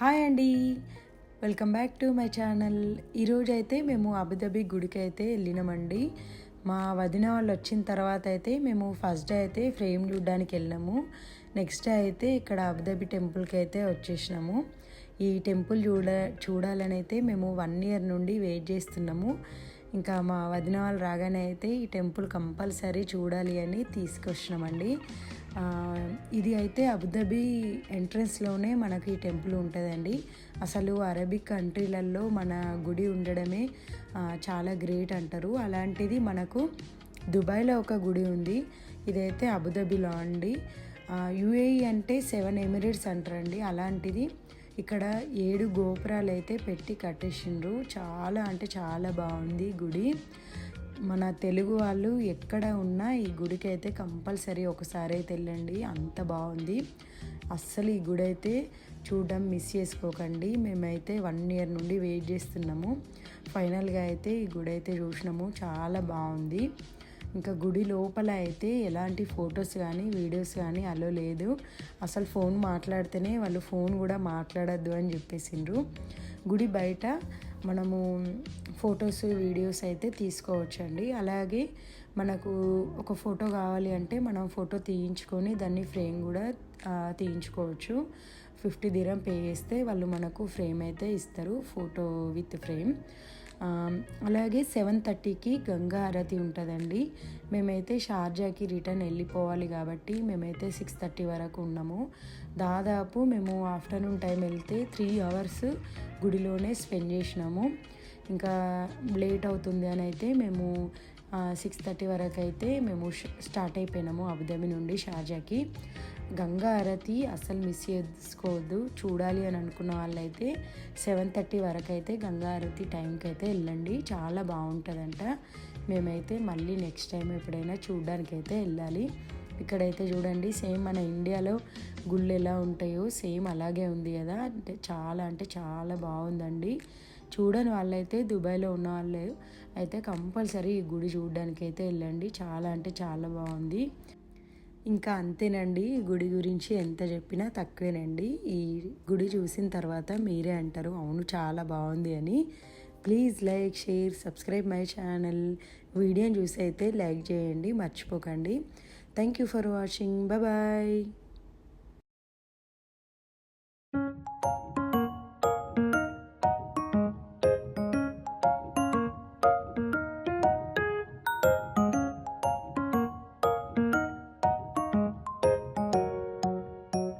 Hi అండి, welcome back to my channel. ఈరోజు అయితే మేము అబుదాబి గుడికి అయితే వెళ్ళినామండి. మా వదిన వాళ్ళు వచ్చిన తర్వాత అయితే మేము ఫస్ట్ డే అయితే ఫ్రేమ్ చూడడానికి వెళ్ళినాము. నెక్స్ట్ డే అయితే ఇక్కడ అబుదాబి టెంపుల్కి అయితే వచ్చేసినాము. ఈ టెంపుల్ చూడాలని అయితే మేము 1 year నుండి వెయిట్ చేస్తున్నాము. ఇంకా మా వదిన వాళ్ళు రాగానే అయితే ఈ టెంపుల్ కంపల్సరీ చూడాలి అని తీసుకొచ్చినామండి. ఇది అయితే అబుదాబి ఎంట్రన్స్లోనే మనకి ఈ టెంపుల్ ఉంటుందండి. అసలు అరబిక్ కంట్రీలలో మన గుడి ఉండడమే చాలా గ్రేట్ అంటారు. అలాంటిది మనకు దుబాయ్లో ఒక గుడి ఉంది. ఇదైతే అబుదాబిలో అండి. యుఏఈ అంటే 7 ఎమిరేట్స్ అంటారండి. అలాంటిది ఇక్కడ 7 గోపురాలు అయితే పెట్టి కట్టేసిండ్రు. చాలా అంటే చాలా బాగుంది గుడి. మన తెలుగు వాళ్ళు ఎక్కడ ఉన్నా ఈ గుడికి అయితే కంపల్సరీ ఒకసారి అయితే వెళ్ళండి, అంత బాగుంది. అస్సలు ఈ గుడి అయితే చూడడం మిస్ చేసుకోకండి. మేమైతే 1 year నుండి వెయిట్ చేస్తున్నాము. ఫైనల్గా అయితే ఈ గుడి అయితే చూసినాము, చాలా బాగుంది. ఇంకా గుడి లోపల అయితే ఎలాంటి ఫొటోస్ కానీ వీడియోస్ కానీ అలో లేదు. అసలు ఫోన్ మాట్లాడితేనే వాళ్ళు ఫోన్ కూడా మాట్లాడద్దు అని చెప్పేసిండ్రు. గుడి బయట మనము ఫొటోస్ వీడియోస్ అయితే తీసుకోవచ్చండి. అలాగే మనకు ఒక ఫోటో కావాలి అంటే మనం ఫోటో తీయించుకొని దాన్ని ఫ్రేమ్ కూడా తీయించుకోవచ్చు. 50 dirham పే చేస్తే వాళ్ళు మనకు ఫ్రేమ్ అయితే ఇస్తారు, ఫోటో విత్ ఫ్రేమ్. అలాగే 7:30కి గంగా హారతి ఉంటుందండి. మేమైతే షార్జాకి రిటర్న్ వెళ్ళిపోవాలి కాబట్టి మేమైతే 6:30 వరకు ఉన్నాము. దాదాపు మేము ఆఫ్టర్నూన్ టైం వెళ్తే 3 hours గుడిలోనే స్పెండ్ చేసినాము. ఇంకా లేట్ అవుతుంది అని అయితే మేము 6:30 వరకు అయితే మేము స్టార్ట్ అయిపోయినాము అబుదాబి నుండి షార్జాకి. గంగా హారతి అసలు మిస్ చేసుకోవద్దు. చూడాలి అని అనుకున్న వాళ్ళైతే 7:30 వరకు అయితే గంగా హారతి టైంకి అయితే వెళ్ళండి, చాలా బాగుంటుందంట. మేమైతే మళ్ళీ నెక్స్ట్ టైం ఎప్పుడైనా చూడడానికి అయితే వెళ్ళాలి. ఇక్కడైతే చూడండి, సేమ్ మన ఇండియాలో గుళ్ళు ఎలా ఉంటాయో సేమ్ అలాగే ఉంది కదా. అంటే చాలా బాగుందండి. చూడని వాళ్ళైతే దుబాయ్లో ఉన్న వాళ్ళు అయితే కంపల్సరీ ఈ గుడి చూడడానికి అయితే వెళ్ళండి, చాలా అంటే చాలా బాగుంది. ఇంకా అంతేనండి, గుడి గురించి ఎంత చెప్పినా తక్కువేనండి. ఈ గుడి చూసిన తర్వాత మీరే అంటారు అవును చాలా బాగుంది అని. Please like, share, subscribe my channel. వీడియోని చూసి అయితే లైక్ చేయండి మర్చిపోకండి. Thank you for watching. Bye.